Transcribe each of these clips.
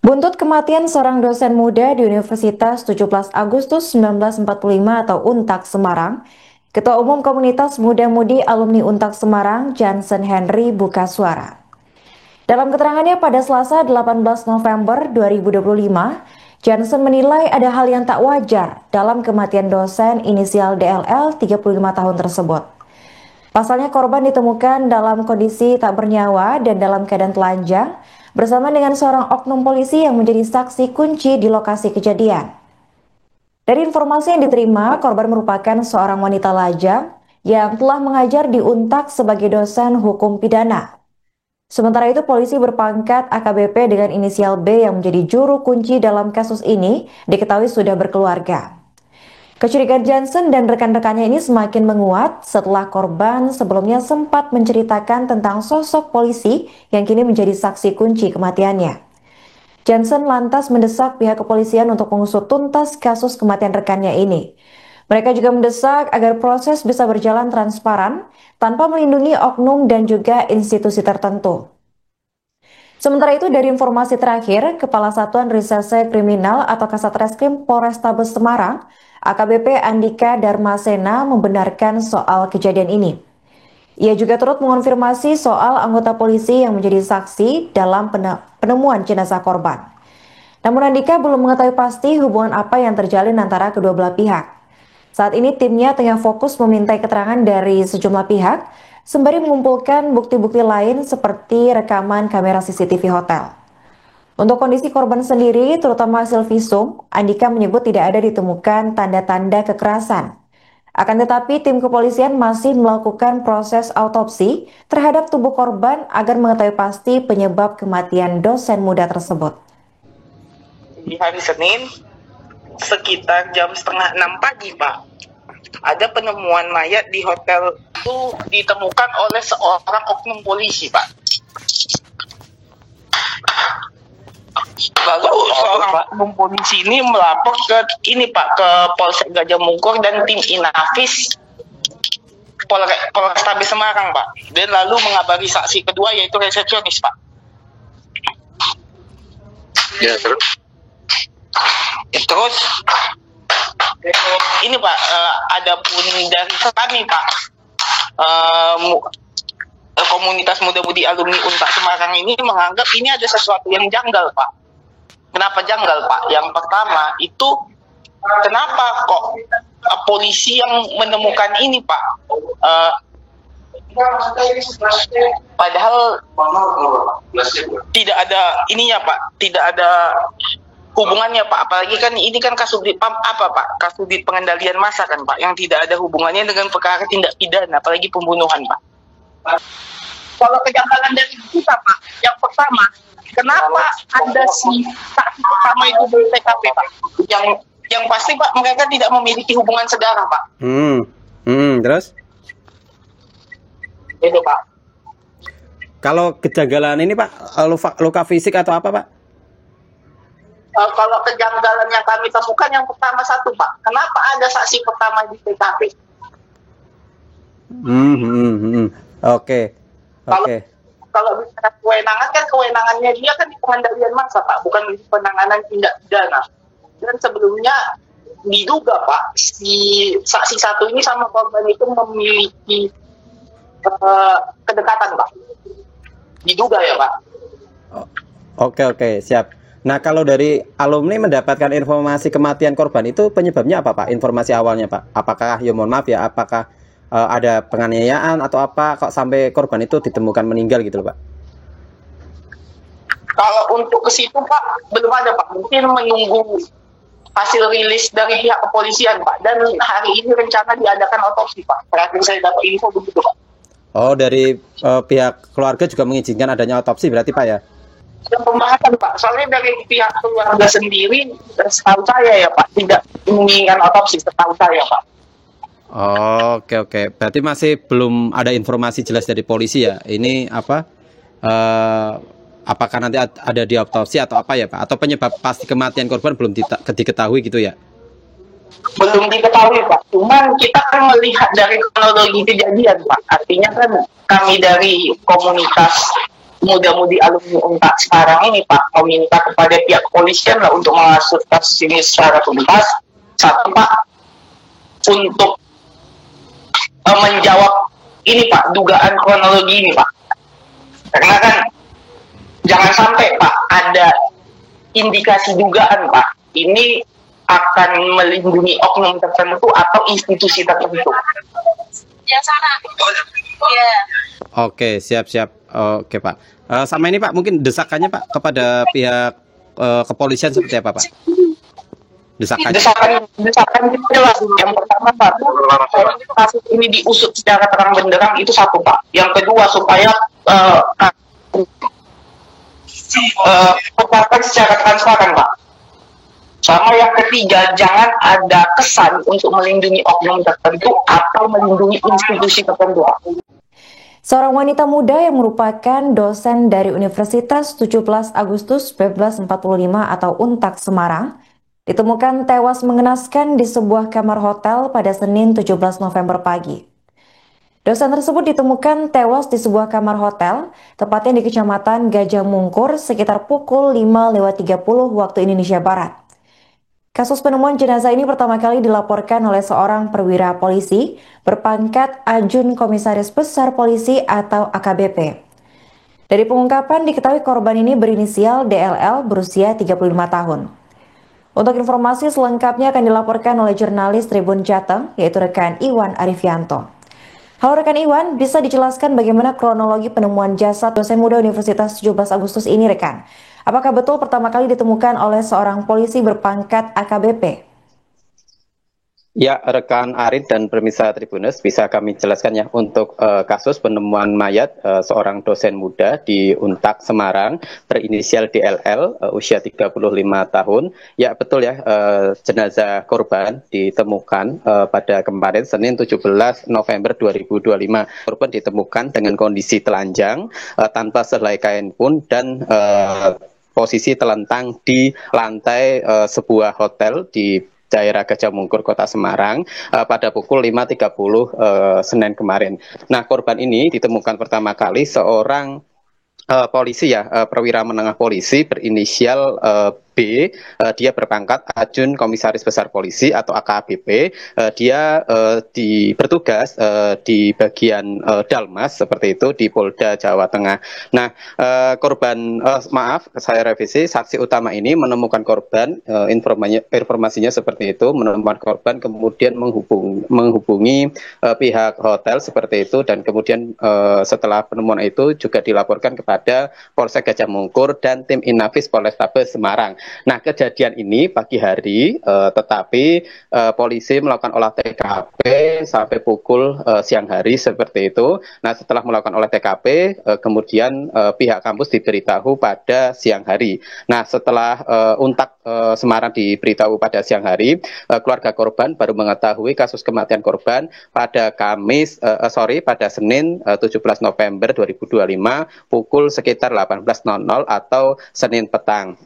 Buntut kematian seorang dosen muda di Universitas 17 Agustus 1945 atau UNTAK Semarang, Ketua Umum Komunitas Muda-Mudi Alumni UNTAK Semarang, Jansen Henry buka suara. Dalam keterangannya pada Selasa 18 November 2025, Jansen menilai ada hal yang tak wajar dalam kematian dosen inisial DLL 35 tahun tersebut. Pasalnya korban ditemukan dalam kondisi tak bernyawa dan dalam keadaan telanjang bersama dengan seorang oknum polisi yang menjadi saksi kunci di lokasi kejadian. Dari informasi yang diterima, korban merupakan seorang wanita lajang yang telah mengajar di UNTAK sebagai dosen hukum pidana. Sementara itu, polisi berpangkat AKBP dengan inisial B yang menjadi juru kunci dalam kasus ini diketahui sudah berkeluarga. Kecurigaan Jansen dan rekan-rekannya ini semakin menguat setelah korban sebelumnya sempat menceritakan tentang sosok polisi yang kini menjadi saksi kunci kematiannya. Jansen lantas mendesak pihak kepolisian untuk mengusut tuntas kasus kematian rekannya ini. Mereka juga mendesak agar proses bisa berjalan transparan tanpa melindungi oknum dan juga institusi tertentu. Sementara itu, dari informasi terakhir, Kepala Satuan Reserse Kriminal atau Kasatreskrim Polrestabes Semarang, AKBP Andika Darmasena membenarkan soal kejadian ini. Ia juga turut mengonfirmasi soal anggota polisi yang menjadi saksi dalam penemuan jenazah korban. Namun Andika belum mengetahui pasti hubungan apa yang terjalin antara kedua belah pihak. Saat ini timnya tengah fokus memintai keterangan dari sejumlah pihak, sembari mengumpulkan bukti-bukti lain seperti rekaman kamera CCTV hotel. Untuk kondisi korban sendiri, terutama hasil visum, Andika menyebut tidak ada ditemukan tanda-tanda kekerasan. Akan tetapi, tim kepolisian masih melakukan proses autopsi terhadap tubuh korban agar mengetahui pasti penyebab kematian dosen muda tersebut. Di hari Senin, sekitar jam 5:30 pagi, Pak, ada penemuan mayat di hotel itu ditemukan oleh seorang oknum polisi, Pak. Lalu seorang oknum polisi ini melapor ke ke Polsek Gajah Mungkur dan tim Inafis Polrestabes Semarang, Pak. Dan lalu mengabari saksi kedua yaitu resepsionis, Pak. Ya, terus? Terus ini, Pak, ada pun dari kami, Pak, komunitas muda-mudi alumni UNTAK Semarang ini menganggap ini ada sesuatu yang janggal, Pak. Kenapa janggal, Pak? Yang pertama itu kenapa kok polisi yang menemukan ini, Pak? Padahal tidak ada ininya, Pak. Tidak ada hubungannya, Pak. Apalagi kan ini kan Kasubdit Pak? Kasubdit Pengendalian Massa kan, Pak, yang tidak ada hubungannya dengan perkara tindak pidana, apalagi pembunuhan, Pak. Kalau kejanggalan dari kita, Pak, yang pertama, kenapa ada si saksi pertama itu di TKP, Pak? Yang pasti, Pak, mereka tidak memiliki hubungan saudara, Pak. Terus? Itu, Pak. Kalau kejanggalan ini, Pak, luka fisik atau apa, Pak? Kalau kejanggalan yang kami temukan yang pertama satu, Pak, kenapa ada saksi pertama di TKP? Oke. Kalau bicara kewenangan kan kewenangannya dia kan di pengendalian massa, Pak, bukan di penanganan tindak pidana. Dan sebelumnya diduga, Pak, si saksi satu ini sama korban itu memiliki kedekatan, Pak. Diduga ya, Pak. Oke, siap. Nah, kalau dari alumni mendapatkan informasi kematian korban itu penyebabnya apa, Pak? Informasi awalnya, Pak. Apakah, ya mohon maaf ya, apakah ada penganiayaan atau apa kok sampai korban itu ditemukan meninggal gitu loh, Pak? Kalau untuk ke situ, Pak, belum ada, Pak. Mungkin menunggu hasil rilis dari pihak kepolisian, Pak. Dan hari ini rencana diadakan otopsi, Pak. Terakhir saya dapat info begitu, Pak. Oh, dari pihak keluarga juga mengizinkan adanya otopsi berarti, Pak, ya? Yang pembahasan, Pak. Soalnya dari pihak keluarga sendiri, setahu saya ya, Pak, tidak menginginkan otopsi, setahu saya, Pak. Oke. Berarti masih belum ada informasi jelas dari polisi ya. Ini apa? Apakah nanti ada diotopsi atau apa ya, Pak? Atau penyebab pasti kematian korban belum diketahui gitu ya? Belum diketahui, Pak. Cuman kita kan melihat dari kronologi kejadian, Pak. Artinya kan kami dari komunitas muda-mudi alumni Untak sekarang ini Pak meminta kepada pihak kepolisian lah untuk mengusut kasus ini secara tuntas. Satu Pak, untuk menjawab ini Pak, dugaan kronologi ini Pak. Karena kan jangan sampai Pak ada indikasi dugaan Pak, ini akan melindungi oknum tertentu atau institusi tertentu. Yang sana. Iya. Oke, siap-siap. Oke, Pak. Sama ini Pak, mungkin desakannya Pak kepada pihak kepolisian seperti apa Pak? Desakan jelas. Yang pertama Pak, kasus ini diusut secara terang benderang itu satu Pak. Yang kedua supaya tercapai secara transparan Pak. Sama yang ketiga, jangan ada kesan untuk melindungi oknum tertentu atau melindungi institusi tertentu. Seorang wanita muda yang merupakan dosen dari Universitas 17 Agustus 1945 atau Untak Semarang ditemukan tewas mengenaskan di sebuah kamar hotel pada Senin 17 November pagi. Dosen tersebut ditemukan tewas di sebuah kamar hotel, tepatnya di Kecamatan Gajah Mungkur sekitar pukul 5:30 waktu Indonesia Barat. Kasus penemuan jenazah ini pertama kali dilaporkan oleh seorang perwira polisi berpangkat Ajun Komisaris Besar Polisi atau AKBP. Dari pengungkapan diketahui korban ini berinisial DLL berusia 35 tahun. Untuk informasi selengkapnya akan dilaporkan oleh jurnalis Tribun Jateng, yaitu rekan Iwan Arifianto. Halo rekan Iwan, bisa dijelaskan bagaimana kronologi penemuan jasad dosen muda Universitas 17 Agustus ini rekan? Apakah betul pertama kali ditemukan oleh seorang polisi berpangkat AKBP? Ya, rekan Arin dan pemirsa Tribuners, bisa kami jelaskan ya untuk kasus penemuan mayat seorang dosen muda di Untak Semarang berinisial DLL usia 35 tahun. Ya, betul ya, jenazah korban ditemukan pada kemarin Senin 17 November 2025. Korban ditemukan dengan kondisi telanjang tanpa sehelai kain pun dan posisi telentang di lantai sebuah hotel di daerah Gajah Mungkur, Kota Semarang pada pukul 5.30 Senin kemarin. Nah, korban ini ditemukan pertama kali seorang polisi ya, perwira menengah polisi berinisial B, dia berpangkat Ajun Komisaris Besar Polisi atau AKBP. Dia bertugas di bagian Dalmas seperti itu di Polda Jawa Tengah. Nah, korban maaf saya revisi, saksi utama ini menemukan korban, informasinya seperti itu, menemukan korban kemudian menghubungi pihak hotel seperti itu, dan kemudian setelah penemuan itu juga dilaporkan kepada Polsek Gajah Mungkur dan tim Inafis Polrestabes Semarang. Nah, kejadian ini pagi hari, tetapi polisi melakukan olah TKP sampai pukul siang hari seperti itu. Nah, setelah melakukan olah TKP, kemudian pihak kampus diberitahu pada siang hari. Nah, setelah Untak Semarang diberitahu pada siang hari, keluarga korban baru mengetahui kasus kematian korban pada pada Senin 17 November 2025 pukul sekitar 18.00 atau Senin petang.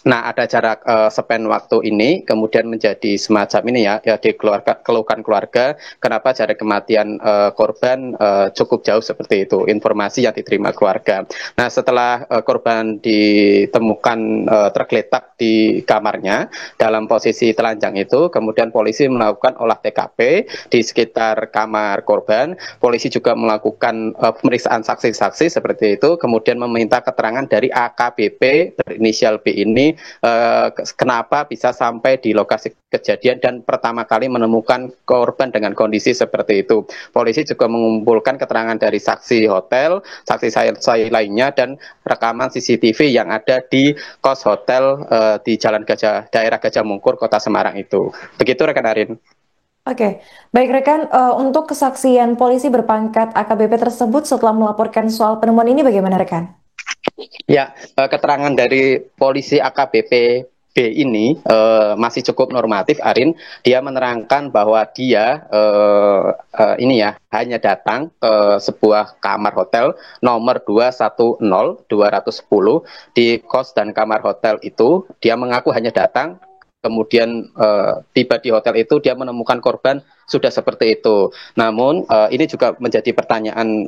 Nah, ada jarak span waktu ini kemudian menjadi semacam ini ya keluhkan keluarga kenapa jarak kematian korban cukup jauh seperti itu, informasi yang diterima keluarga. Nah, setelah korban ditemukan tergeletak di kamarnya dalam posisi telanjang itu, kemudian polisi melakukan olah TKP di sekitar kamar korban. Polisi juga melakukan pemeriksaan saksi-saksi seperti itu, kemudian meminta keterangan dari AKBP berinisial B ini kenapa bisa sampai di lokasi kejadian dan pertama kali menemukan korban dengan kondisi seperti itu. Polisi juga mengumpulkan keterangan dari saksi hotel, saksi lainnya, dan rekaman CCTV yang ada di kos hotel di daerah Gajah Mungkur, Kota Semarang itu. Begitu rekan Arin. Oke, baik rekan, untuk kesaksian polisi berpangkat AKBP tersebut setelah melaporkan soal penemuan ini bagaimana rekan? Ya, keterangan dari polisi AKBP B ini masih cukup normatif, Arin. Dia menerangkan bahwa dia hanya datang ke sebuah kamar hotel nomor 210 210 di kos dan kamar hotel itu. Dia mengaku hanya datang. Kemudian tiba di hotel itu dia menemukan korban sudah seperti itu. Namun ini juga menjadi pertanyaan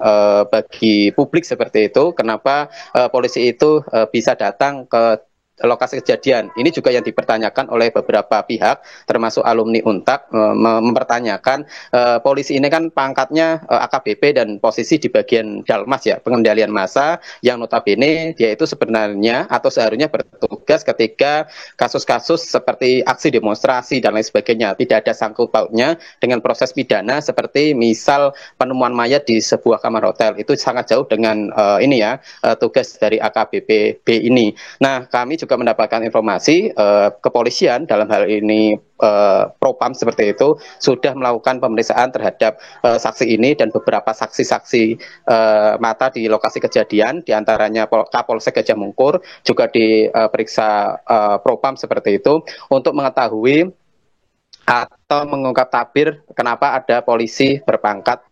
bagi publik seperti itu, kenapa polisi itu bisa datang ke lokasi kejadian. Ini juga yang dipertanyakan oleh beberapa pihak, termasuk alumni Untak, mempertanyakan polisi ini kan pangkatnya AKBP dan posisi di bagian Dalmas ya, pengendalian massa, yang notabene dia itu sebenarnya atau seharusnya bertugas ketika kasus-kasus seperti aksi demonstrasi dan lain sebagainya. Tidak ada sangkut pautnya dengan proses pidana seperti misal penemuan mayat di sebuah kamar hotel. Itu sangat jauh dengan tugas dari AKBP B ini. Nah, kami juga mendapatkan informasi kepolisian dalam hal ini Propam seperti itu sudah melakukan pemeriksaan terhadap saksi ini dan beberapa saksi-saksi mata di lokasi kejadian, diantaranya Kapolsek Gajah Mungkur juga diperiksa Propam seperti itu untuk mengetahui atau mengungkap tabir kenapa ada polisi berpangkat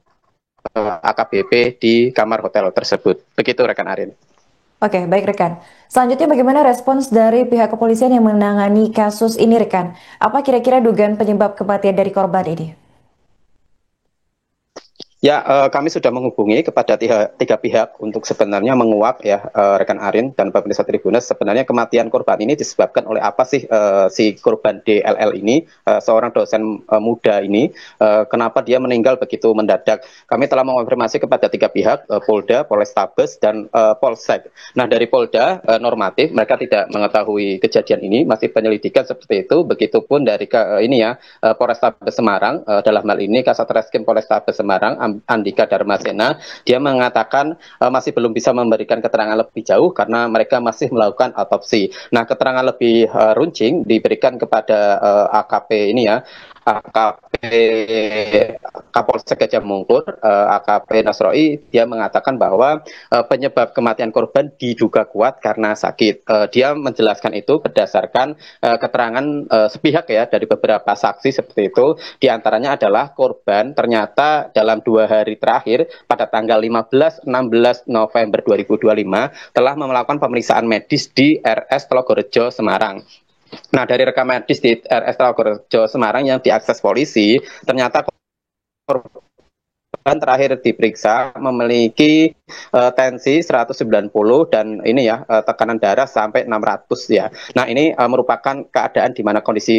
AKBP di kamar hotel tersebut. Begitu rekan Arin. Oke, baik rekan. Selanjutnya bagaimana respons dari pihak kepolisian yang menangani kasus ini rekan? Apa kira-kira dugaan penyebab kematian dari korban ini? Ya, kami sudah menghubungi kepada tiga pihak untuk sebenarnya menguak ya rekan Arin dan pemirsa Tribuners, sebenarnya kematian korban ini disebabkan oleh apa sih si korban DLL ini, seorang dosen muda ini, kenapa dia meninggal begitu mendadak. Kami telah mengonfirmasi kepada tiga pihak, Polda, Polrestabes, dan Polsek. Nah, dari Polda normatif mereka tidak mengetahui kejadian ini, masih penyelidikan seperti itu. Begitupun dari Polrestabes Semarang, dalam hal ini Kasatreskrim Polrestabes Semarang, Andika Dharmasena, dia mengatakan masih belum bisa memberikan keterangan lebih jauh karena mereka masih melakukan otopsi. Nah, keterangan lebih runcing diberikan kepada AKP ini ya, AKP Kapolsek Gajah Mungkur, AKP Nasroi, dia mengatakan bahwa penyebab kematian korban diduga kuat karena sakit. Dia menjelaskan itu berdasarkan keterangan sepihak ya dari beberapa saksi seperti itu. Di antaranya adalah korban ternyata dalam 2 hari terakhir pada tanggal 15-16 November 2025 telah melakukan pemeriksaan medis di RS Telogorejo Semarang. Nah, dari rekam medis di RS Telogorejo Semarang yang diakses polisi, ternyata korban terakhir diperiksa memiliki tensi 190 dan ini ya tekanan darah sampai 600 ya. Nah, ini merupakan keadaan di mana kondisi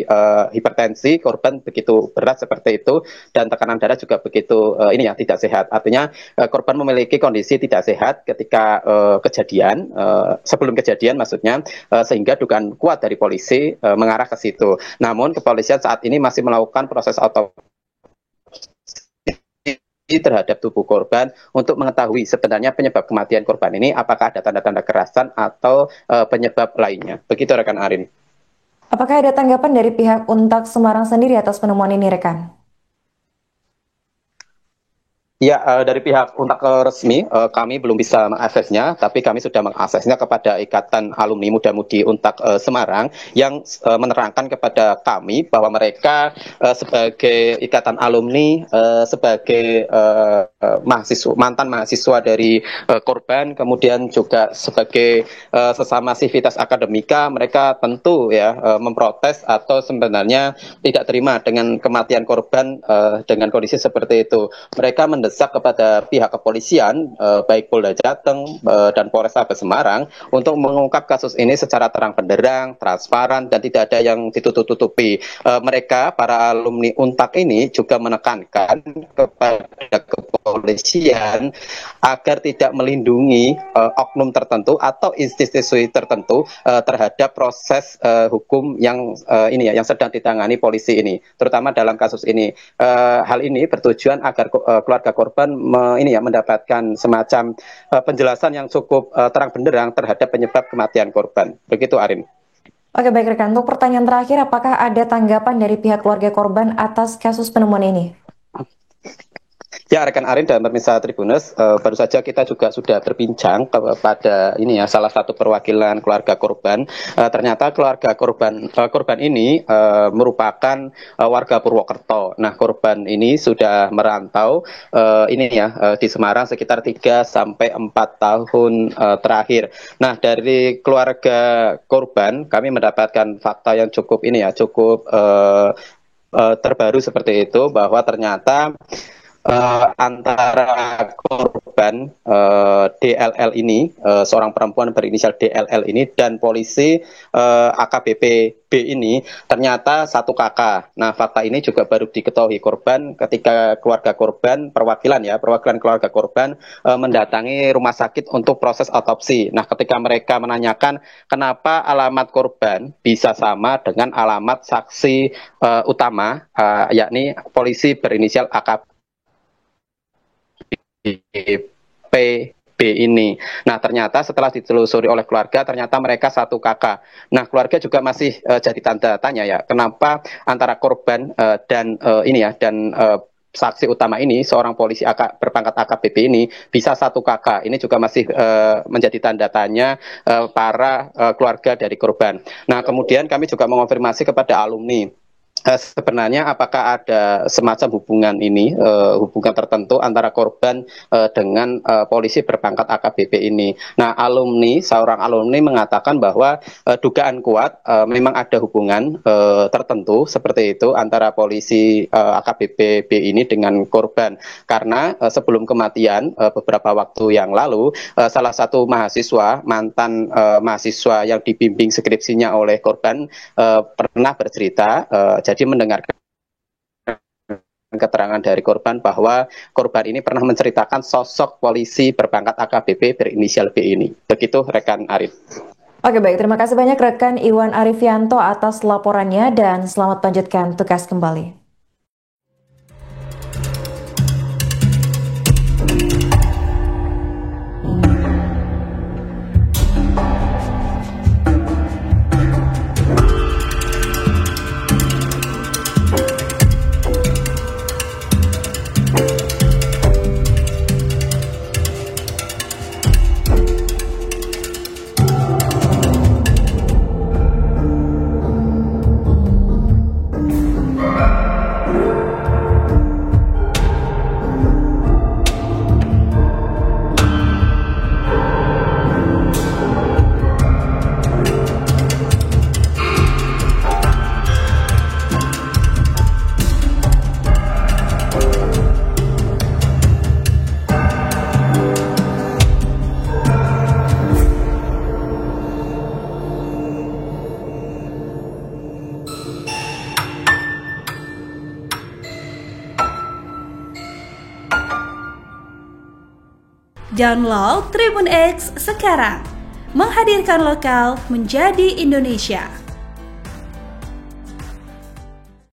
hipertensi korban begitu berat seperti itu dan tekanan darah juga begitu ini ya tidak sehat. Artinya korban memiliki kondisi tidak sehat ketika kejadian, sebelum kejadian maksudnya, sehingga dugaan kuat dari polisi mengarah ke situ. Namun kepolisian saat ini masih melakukan proses otopsi terhadap tubuh korban untuk mengetahui sebenarnya penyebab kematian korban ini apakah ada tanda-tanda kekerasan atau penyebab lainnya. Begitu rekan Arin. Apakah ada tanggapan dari pihak Untak Semarang sendiri atas penemuan ini rekan? Ya, dari pihak Untak resmi, kami belum bisa mengaksesnya, tapi kami sudah mengaksesnya kepada Ikatan Alumni Muda-Mudi Untak Semarang yang menerangkan kepada kami bahwa mereka sebagai Ikatan Alumni, sebagai mantan mahasiswa dari korban, kemudian juga sebagai sesama sivitas akademika, mereka tentu ya memprotes atau sebenarnya tidak terima dengan kematian korban dengan kondisi seperti itu. Mereka mendesak kepada pihak kepolisian, baik Polda Jateng dan Polrestabes Semarang, untuk mengungkap kasus ini secara terang benderang, transparan, dan tidak ada yang ditutup-tutupi. Mereka, para alumni Untak ini juga menekankan kepada kepolisian agar tidak melindungi oknum tertentu atau institusi tertentu terhadap proses hukum yang yang sedang ditangani polisi ini, terutama dalam kasus ini. Hal ini bertujuan agar keluarga korban mendapatkan semacam penjelasan yang cukup terang benderang terhadap penyebab kematian korban. Begitu Arin. Oke, baik rekan. Untuk pertanyaan terakhir, apakah ada tanggapan dari pihak keluarga korban atas kasus penemuan ini? Ya, rekan Arin dan pemirsa Tribuners, baru saja kita juga sudah berbincang kepada salah satu perwakilan keluarga korban. Ternyata keluarga korban ini merupakan warga Purwokerto. Nah, korban ini sudah merantau di Semarang sekitar 3 sampai 4 tahun terakhir. Nah, dari keluarga korban kami mendapatkan fakta yang cukup terbaru seperti itu, bahwa ternyata antara korban DLL ini, seorang perempuan berinisial DLL ini, dan polisi AKBP B ini ternyata satu kakak. Nah, fakta ini juga baru diketahui korban ketika keluarga korban, perwakilan keluarga korban mendatangi rumah sakit untuk proses otopsi. Nah, ketika mereka menanyakan kenapa alamat korban bisa sama dengan alamat saksi utama, yakni polisi berinisial AKBP PB ini. Nah, ternyata setelah ditelusuri oleh keluarga, ternyata mereka satu kakak. Nah, keluarga juga masih jadi tanda tanya ya, kenapa antara korban dan saksi utama ini, seorang polisi berpangkat AKBP ini, bisa satu kakak. Ini juga masih menjadi tanda tanya para keluarga dari korban. Nah, kemudian kami juga mengonfirmasi kepada alumni. Sebenarnya apakah ada semacam hubungan ini, hubungan tertentu antara korban dengan polisi berpangkat AKBP ini. Nah, seorang alumni mengatakan bahwa dugaan kuat memang ada hubungan tertentu seperti itu antara polisi AKBP B ini dengan korban. Karena sebelum kematian beberapa waktu yang lalu, salah satu mahasiswa, mantan mahasiswa yang dibimbing skripsinya oleh korban, pernah bercerita, jadi mendengarkan keterangan dari korban bahwa korban ini pernah menceritakan sosok polisi berpangkat AKBP berinisial B ini. Begitu rekan Arif. Oke, baik, terima kasih banyak rekan Iwan Arifianto atas laporannya dan selamat lanjutkan tugas kembali. Download Tribun X sekarang, menghadirkan lokal menjadi Indonesia.